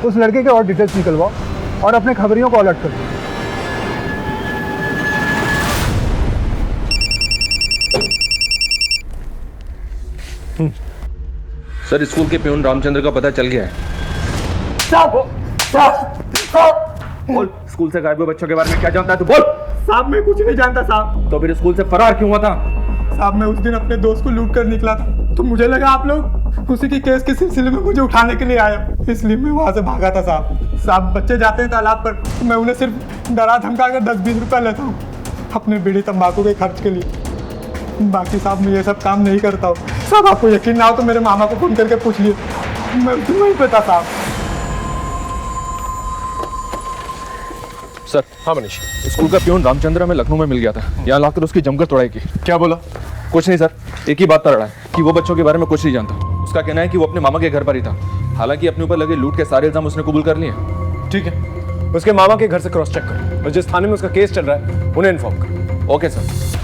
[SPEAKER 14] उस लड़के के और डिटेल्स निकलवाओ और अपने खबरियों को अलर्ट करो।
[SPEAKER 10] सर, स्कूल के प्यून रामचंद्र का पता चल गया है। बोल, स्कूल से गायब हुए बच्चों के बारे में क्या जानता है तू? बोल।
[SPEAKER 11] साहब मैं कुछ नहीं जानता साहब।
[SPEAKER 10] तो फिर स्कूल से फरार क्यों हुआ था?
[SPEAKER 11] साहब मैं उस दिन अपने दोस्त को लूट कर निकला था, तो मुझे लगा आप लोग उसी की केस के सिलसिले में मुझे उठाने के लिए आए, इसलिए मैं वहाँ से भागा था साहब। साहब बच्चे जाते हैं तालाब पर, मैं उन्हें सिर्फ डरा धमका कर 10-20 रुपये लेता हूँ अपने बीड़ी तंबाकू के खर्च के लिए। बाकी साहब मैं ये सब काम नहीं करता हूँ साहब। आपको यकीन ना हो तो मेरे मामा को फोन करके पूछ लिए, मैं उस दिन वहीं पे था साहब।
[SPEAKER 10] सर। हाँ मनीष, स्कूल का प्यून रामचंद्र में लखनऊ में मिल गया था, यहाँ लाकर उसकी जमकर तोड़ाई की। क्या बोला? कुछ नहीं सर, एक ही बात पर अड़ा है कि वो बच्चों के बारे में कुछ नहीं जानता। उसका कहना है कि वो अपने मामा के घर पर ही था, हालांकि अपने ऊपर लगे लूट के सारे इल्जाम उसने कबूल कर लिए।
[SPEAKER 1] ठीक है, उसके मामा के घर से क्रॉस चेक करो और जिस थाने में उसका केस चल रहा है उन्हें इन्फॉर्म करो।
[SPEAKER 10] Okay sir.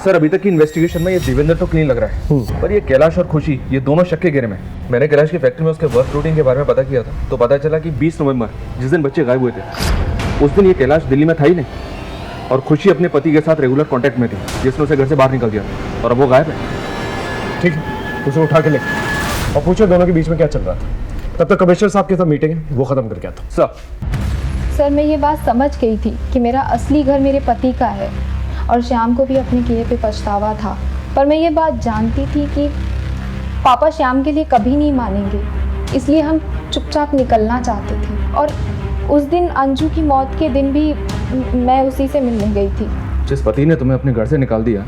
[SPEAKER 10] सर, अभी तक की इन्वेस्टिगेशन में ये देवेंद्र तो क्लीन लग रहा है, पर ये कैलाश और खुशी ये दोनों शक के घेरे में। मैंने कैलाश की फैक्ट्री में उसके वर्क रूटीन के बारे में पता किया था, तो पता चला कि 20 नवंबर जिस दिन बच्चे गायब हुए थे उस दिन ये कैलाश दिल्ली में था ही नहीं, और खुशी अपने पति के साथ रेगुलर कांटेक्ट में थी, जिसने उसे घर से बाहर निकल दिया था, और अब वो गायब है।
[SPEAKER 1] ठीक है, उसे उठा के ले और पूछो दोनों के बीच में क्या चल रहा था। तब तक कमिश्नर साहब के साथ मीटिंग है, वो खत्म करके आता हूं।
[SPEAKER 8] सर मैं ये बात समझ गई थी कि मेरा असली घर मेरे पति का है और श्याम को भी अपने किए पे पछतावा था, पर मैं ये बात जानती थी कि पापा श्याम के लिए कभी नहीं मानेंगे, इसलिए हम चुपचाप निकलना चाहते थे। और उस दिन अंजू की मौत के दिन भी मैं उसी से मिलने गई थी।
[SPEAKER 10] जिस पति ने तुम्हें अपने घर से निकाल दिया,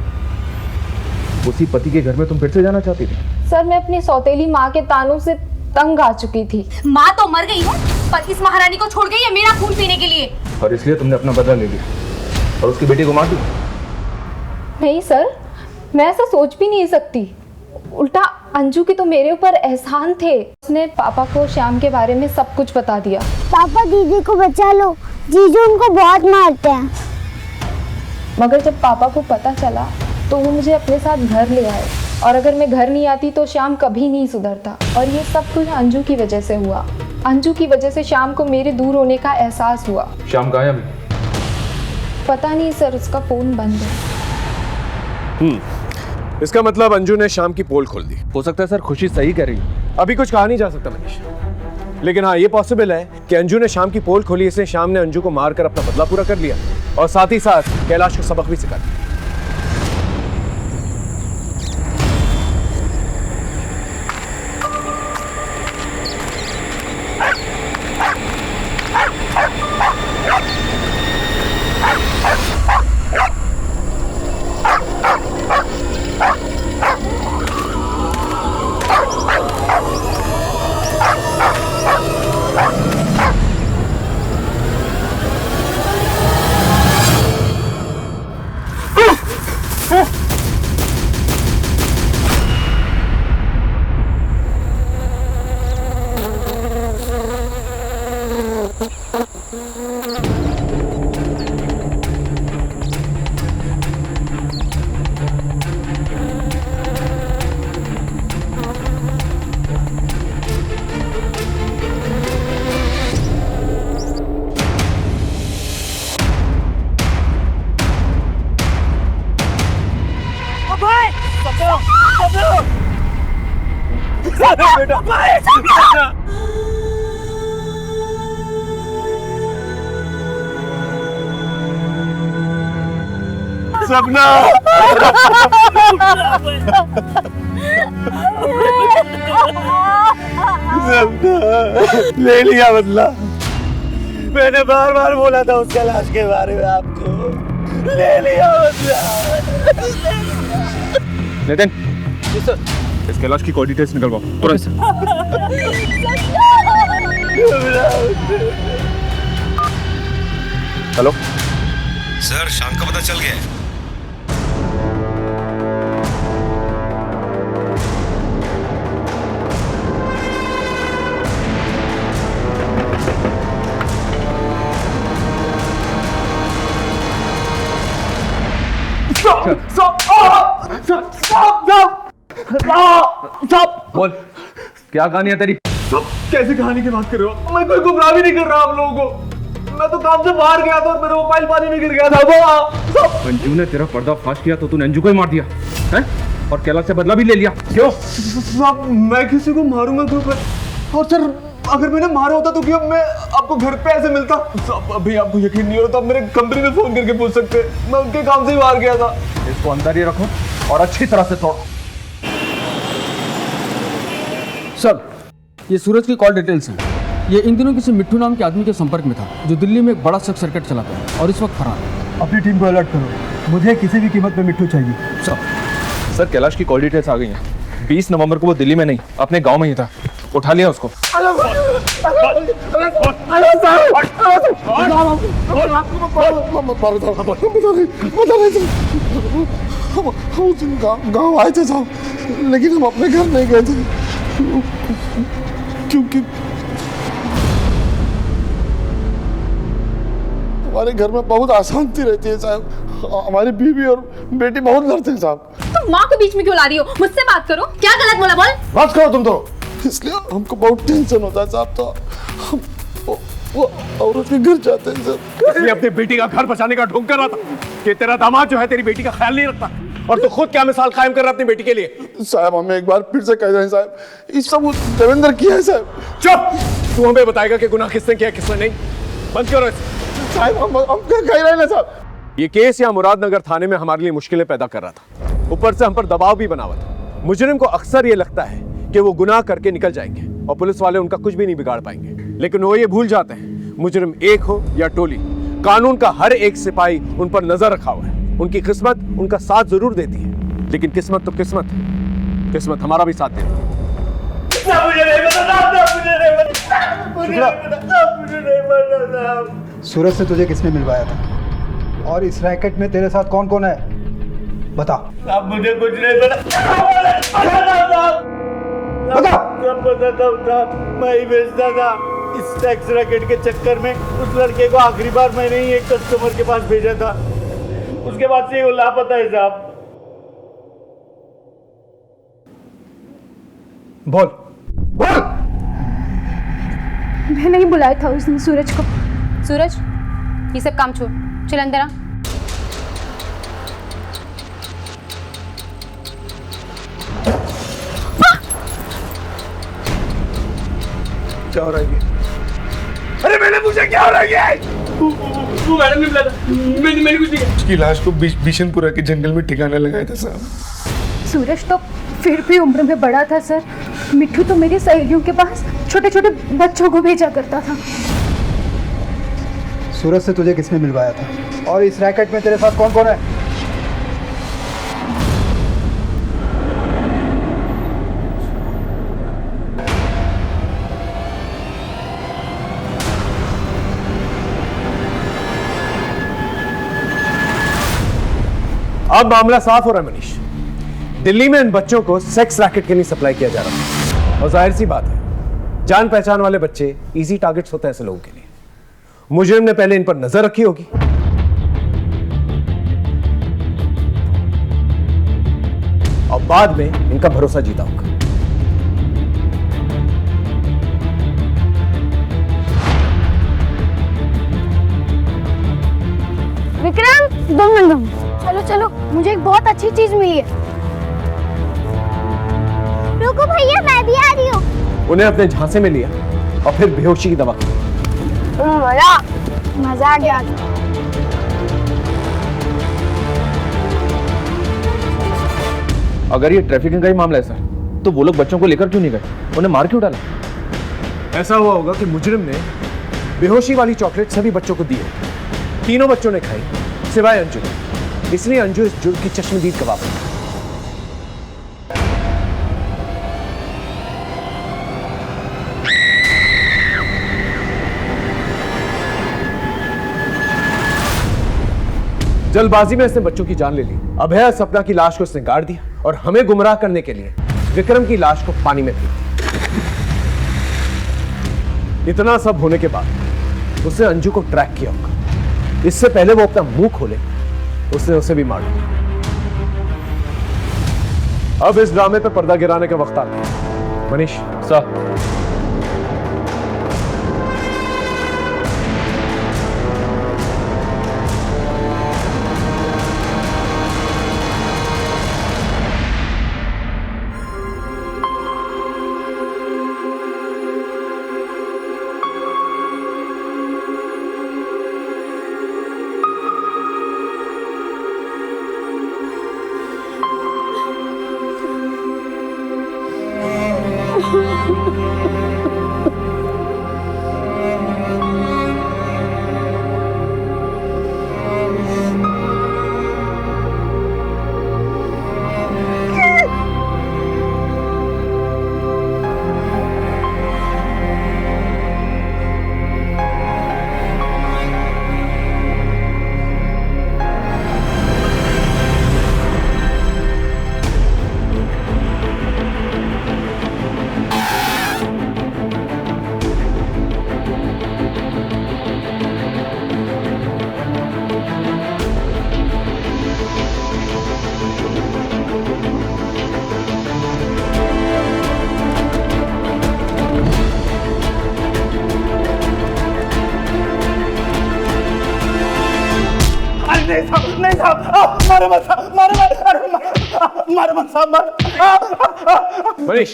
[SPEAKER 10] उसी पति के घर में तुम फिर से जाना चाहती थी?
[SPEAKER 8] सर मैं अपनी सौतेली माँ के तानों से तंग आ चुकी थी।
[SPEAKER 4] माँ तो मर गई है, पर इस महारानी को छोड़ गई है मेरा खून पीने के लिए,
[SPEAKER 10] और इसलिए तुमने अपना बदला ले लिया और उसकी बेटी को मार दी।
[SPEAKER 8] नहीं सर, मैं ऐसा सोच भी नहीं सकती। उल्टा अंजू के तो मेरे ऊपर एहसान थे। उसने पापा को श्याम के बारे में सब कुछ बता दिया।
[SPEAKER 3] पापा दीदी को बचा लो, जीजू उनको बहुत मारते हैं।
[SPEAKER 8] मगर जब पापा को पता चला तो वो मुझे अपने साथ घर ले आए, और अगर मैं घर नहीं आती तो श्याम कभी नहीं सुधरता। और ये सब कुछ अंजू की वजह से हुआ। अंजू की वजह से श्याम को मेरे दूर होने का एहसास हुआ।
[SPEAKER 10] श्याम कहाँ है अभी?
[SPEAKER 8] पता नहीं सर, उसका फोन बंद है।
[SPEAKER 1] इसका मतलब अंजू ने शाम की पोल खोल दी।
[SPEAKER 10] हो सकता है सर, खुशी सही कह रही है।
[SPEAKER 1] अभी कुछ कहा नहीं जा सकता मनीष, लेकिन हाँ ये पॉसिबल है कि अंजू ने शाम की पोल खोली, इसलिए शाम ने अंजू को मारकर अपना बदला पूरा कर लिया और साथ ही साथ कैलाश को सबक भी सिखा दिया।
[SPEAKER 5] सपना ले लिया बदला। मैंने बार बार बोला था उस कैलाश के बारे में आपको। ले लिया बदला।
[SPEAKER 10] नितिन, इस कैलाश की कोई डिटेल्स निकलवाओ तुरंत। हेलो
[SPEAKER 6] सर, शाम का पता चल गया है।
[SPEAKER 10] बोल, क्या कहानी है तेरी?
[SPEAKER 1] कैसी कहानी की बात कर रहे हो? मैं कोई गुमराह भी नहीं कर रहा आप लोगों को। मैं तो काम से बाहर गया था और मेरा मोबाइल पानी में गिर गया था।
[SPEAKER 10] अंजू ने तेरा पर्दाफाश किया तो तूने अंजू को ही मार दिया हैं? और कैलाश से बदला भी ले लिया। क्यों?
[SPEAKER 1] साहब, मैं किसी को मारूंगा क्यों? और सर, अगर मैंने मारा होता तो क्या मैं आपको घर पे ऐसे मिलता? साहब, अभी आपको यकीन नहीं हो तो आप मेरे कंपनी में फोन करके पूछ सकते। मैं उनके काम से ही बाहर गया था।
[SPEAKER 10] इसको अंदर ही रखो और अच्छी तरह से तोड़ो।
[SPEAKER 16] सर, ये सूरज की कॉल डिटेल्स हैं। ये इन दिनों किसी मिट्टू नाम के आदमी के संपर्क में था जो दिल्ली में एक बड़ा शक सर्किट चलाता है और इस वक्त फरार है।
[SPEAKER 1] अपनी टीम को अलर्ट करो। मुझे किसी भी कीमत पे मिट्टू चाहिए।
[SPEAKER 10] सर, कैलाश की कॉल डिटेल्स आ गई हैं। 20 नवंबर को वो दिल्ली में नहीं, अपने गांव में ही था। उठा लिया उसको।
[SPEAKER 5] गाँव आए थे साहब, लेकिन हम अपने घर नहीं गए थे क्योंकि हमारे घर में बहुत अशांति रहती है साहब। हमारी बीवी और बेटी बहुत लड़ते हैं साहब।
[SPEAKER 4] तुम माँ को बीच में क्यों ला रही हो? मुझसे बात करो। क्या गलत बोला? बोल।
[SPEAKER 5] बात करो तुम तो। इसलिए हमको बहुत टेंशन होता है साहब। तो हम वो औरत के घर जाते हैं सर।
[SPEAKER 1] इसलिए अपनी बेटी का घर बचाने का ढोंग कर रहा था कि तेरा दामाद जो है तेरी बेटी का ख्याल नहीं रखता। और तू खुद क्या मिसाल कायम कर रहा है अपनी बेटी के लिए?
[SPEAKER 5] साहब, हमें एक बार फिर से कह दें साहब, इस सब देवेंद्र किया है साहब।
[SPEAKER 1] चुप! तू हमें बताएगा कि गुनाह किसने किया किसने नहीं। बंद करो
[SPEAKER 5] साहब। हम क्या कह रहे हैं ना साहब?
[SPEAKER 1] ये केस यहाँ मुरादनगर थाने में हमारे लिए मुश्किलें पैदा कर रहा था। ऊपर से हम पर दबाव भी बना हुआ था। मुजरिम को अक्सर ये लगता है कि वो गुनाह करके निकल जाएंगे और पुलिस वाले उनका कुछ भी नहीं बिगाड़ पाएंगे, लेकिन वो ये भूल जाते हैं मुजरिम एक हो या टोली, कानून का हर एक सिपाही उन पर नजर रखा हुआ है। उनकी किस्मत उनका साथ जरूर देती है, लेकिन किस्मत तो किस्मत है। किस्मत हमारा भी साथ देती है।
[SPEAKER 17] सूरज से तुझे किसने मिलवाया था? और इस रैकेट में तेरे साथ कौन कौन है? बता।
[SPEAKER 11] अब मुझे कुछ नहीं पता। मैं ही बेचता था। इस टैक्स रैकेट के चक्कर में उस लड़के को आखिरी बार मैंने ही एक कस्टमर के पास भेजा था। उसके बाद से वो लापता है साहब।
[SPEAKER 1] बोल।
[SPEAKER 8] मैं नहीं बुलाया था उसने सूरज को।
[SPEAKER 4] सूरज, ये सब काम छोड़, चल अंदर आ।
[SPEAKER 1] क्या हो रहा है? अरे मैंने पूछा क्या हो रहा है?
[SPEAKER 11] वो मैडम ने बुलाया था। मैंने कुछ नहीं किया।
[SPEAKER 5] उसकी लाश को बिशनपुरा के जंगल में ठिकाना लगाया था साहब।
[SPEAKER 8] सूरज तो फिर भी उम्र में बड़ा था सर। मिट्टू तो मेरी सहेलियों के पास छोटे छोटे बच्चों को भेजा करता था।
[SPEAKER 17] सूरज से तुझे किसने मिलवाया था? और इस रैकेट में तेरे साथ कौन कौन है?
[SPEAKER 1] अब मामला साफ हो रहा है मनीष। दिल्ली में इन बच्चों को सेक्स रैकेट के लिए सप्लाई किया जा रहा है और जाहिर सी बात है, जान पहचान वाले बच्चे इजी टारगेट्स होते हैं ऐसे लोगों के लिए। मुजरिम ने पहले इन पर नजर रखी होगी और बाद में इनका भरोसा जीता होगा।
[SPEAKER 2] विक्रम, 2 मिनट। चलो चलो, मुझे एक बहुत अच्छी चीज मिली है।
[SPEAKER 3] रुको भैया, मैं भी आ रही हूँ।
[SPEAKER 1] उन्हें अपने झांसे में लिया और फिर बेहोशी की दवा की।
[SPEAKER 2] मजा आ गया।
[SPEAKER 10] अगर ये ट्रैफिकिंग का ही मामला है सर, तो वो लोग बच्चों को लेकर क्यों नहीं गए? उन्हें मार क्यों डाला?
[SPEAKER 1] ऐसा हुआ होगा कि मुजरिम ने बेहोशी वाली चॉकलेट सभी बच्चों को दी है। तीनों बच्चों ने खाई सिवाय अंजू, इसलिए अंजू इस जुर्म की चश्मदीद गवाह बनी। जल्दबाजी में इसने बच्चों की जान ले ली। अभय सपना की लाश को इसने गाड़ दिया और हमें गुमराह करने के लिए विक्रम की लाश को पानी में फेंक दिया। इतना सब होने के बाद उसने अंजू को ट्रैक किया होगा। इससे पहले वो अपना मुंह खोले उसने उसे भी मार दिया। अब इस ड्रामे पे पर्दा गिराने का वक्त आ गया। मनीष
[SPEAKER 10] सर,
[SPEAKER 11] नहीं साहब, मारो मत साहब, मारो मत साहब,
[SPEAKER 1] मनीष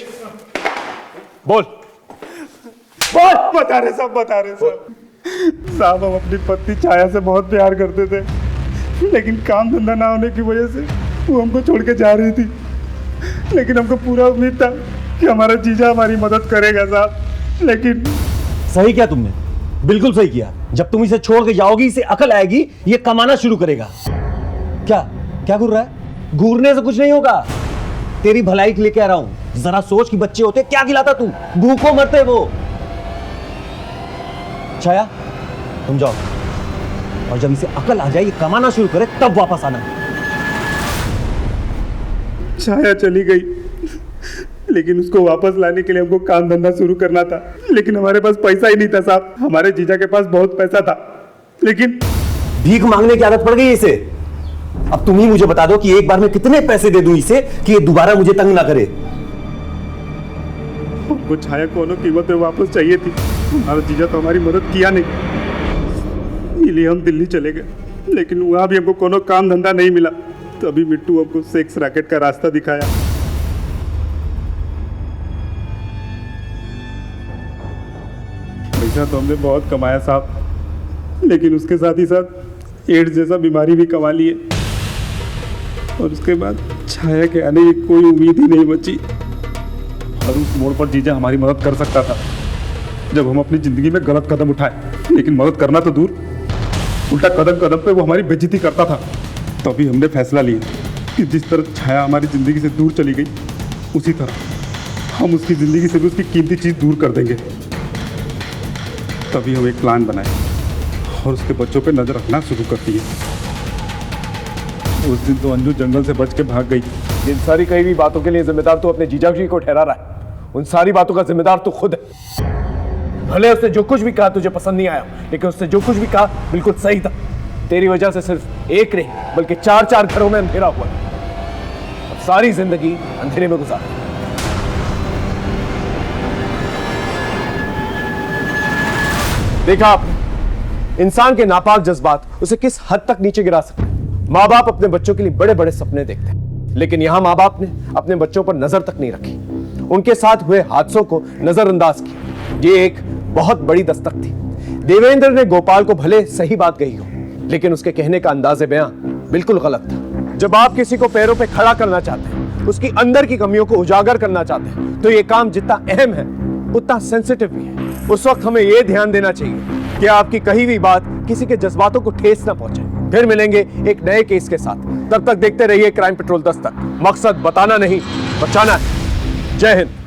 [SPEAKER 1] बोल।
[SPEAKER 11] बता रहे साहब। साहब हम अपनी पत्नी छाया से बहुत प्यार करते थे, लेकिन काम धंधा ना होने की वजह से वो हमको छोड़ के जा रही थी। लेकिन हमको पूरा उम्मीद था कि हमारा जीजा हमारी मदद करेगा साहब, लेकिन
[SPEAKER 6] सही किया तुमने, बिल्कुल सही किया। जब तुम इसे छोड़ के जाओगी इसे अकल आएगी, ये कमाना शुरू करेगा। क्या घूर रहा है? घूरने से कुछ नहीं होगा, तेरी भलाई के लिए कह रहा हूं। जरा सोच कि बच्चे होते क्या खिलाता तू, भूखों मरते वो। छाया तुम जाओ, और जब इसे अकल आ जाए ये कमाना शुरू करे तब वापस आना।
[SPEAKER 11] छाया चली गई, लेकिन उसको वापस लाने के लिए हमको काम धंधा शुरू करना था, लेकिन हमारे पास पैसा ही नहीं था साहब। हमारे जीजा के पास बहुत पैसा था, लेकिन
[SPEAKER 6] भीख मांगने की आदत पड़ गई इसे। अब तुम ही मुझे बता दो कि एक बार में कितने पैसे दे दूं इसे कि ये दोबारा मुझे तंग ना करे।
[SPEAKER 11] हमको छाया कोनो कीमत में वापस चाहिए थी। हमारा जीजा तो हमारी मदद किया नहीं, इसलिए हम दिल्ली चले गए, लेकिन वहां भी हमको कोनो काम धंधा नहीं मिला। तभी मिट्टू हमको सेक्स रैकेट का रास्ता दिखाया। पैसा तो हमने बहुत कमाया साहब, लेकिन उसके साथ ही साथ एड्स जैसा बीमारी भी कमा लिए, और उसके बाद छाया के आने की कोई उम्मीद ही नहीं बची। और उस मोड़ पर जीजा हमारी मदद कर सकता था जब हम अपनी जिंदगी में गलत कदम उठाए, लेकिन मदद करना तो दूर, उल्टा कदम कदम पे वो हमारी बेइज्जती करता था। तभी हमने फैसला लिया कि जिस तरह छाया हमारी ज़िंदगी से दूर चली गई, उसी तरह हम उसकी ज़िंदगी से भी उसकी कीमती चीज़ दूर कर देंगे। तभी हम एक प्लान बनाए और उसके बच्चों पे नज़र रखना शुरू कर दिए। उस दिन तो अंजू जंगल से बच के भाग गई।
[SPEAKER 1] इन सारी कही हुई बातों के लिए जिम्मेदार तो अपने जीजा जी को ठहरा रहा है। उन सारी बातों का जिम्मेदार तो खुद है। भले उसने जो कुछ भी कहा तुझे पसंद नहीं आया, लेकिन उसने जो कुछ भी कहा बिल्कुल सही था। तेरी वजह से सिर्फ एक नहीं बल्कि 4-4 घरों में अंधेरा हुआ। अब सारी जिंदगी अंधेरे में गुजार। देखा आपने, इंसान के नापाक जज्बात उसे किस हद तक नीचे गिरा सकते। माँ बाप अपने बच्चों के लिए बड़े बड़े सपने देखते हैं, लेकिन यहां माँ बाप ने अपने बच्चों पर नजर तक नहीं रखी। उनके साथ हुए हादसों को नजरअंदाज किया। ये एक बहुत बड़ी दस्तक थी। देवेंद्र ने गोपाल को भले सही बात कही हो, लेकिन उसके कहने का अंदाज़े बयां बिल्कुल गलत था। जब आप किसी को पैरों पे खड़ा करना चाहते हैं, उसकी अंदर की कमियों को उजागर करना चाहते हैं, तो ये काम जितना अहम है उतना सेंसिटिव भी है। उस वक्त हमें यह ध्यान देना चाहिए कि आपकी कही हुई बात किसी के जज्बातों को ठेस ना पहुंचे। फिर मिलेंगे एक नए केस के साथ। तब तक देखते रहिए क्राइम पेट्रोल दस्तक। मकसद बताना नहीं, बचाना है। जय हिंद।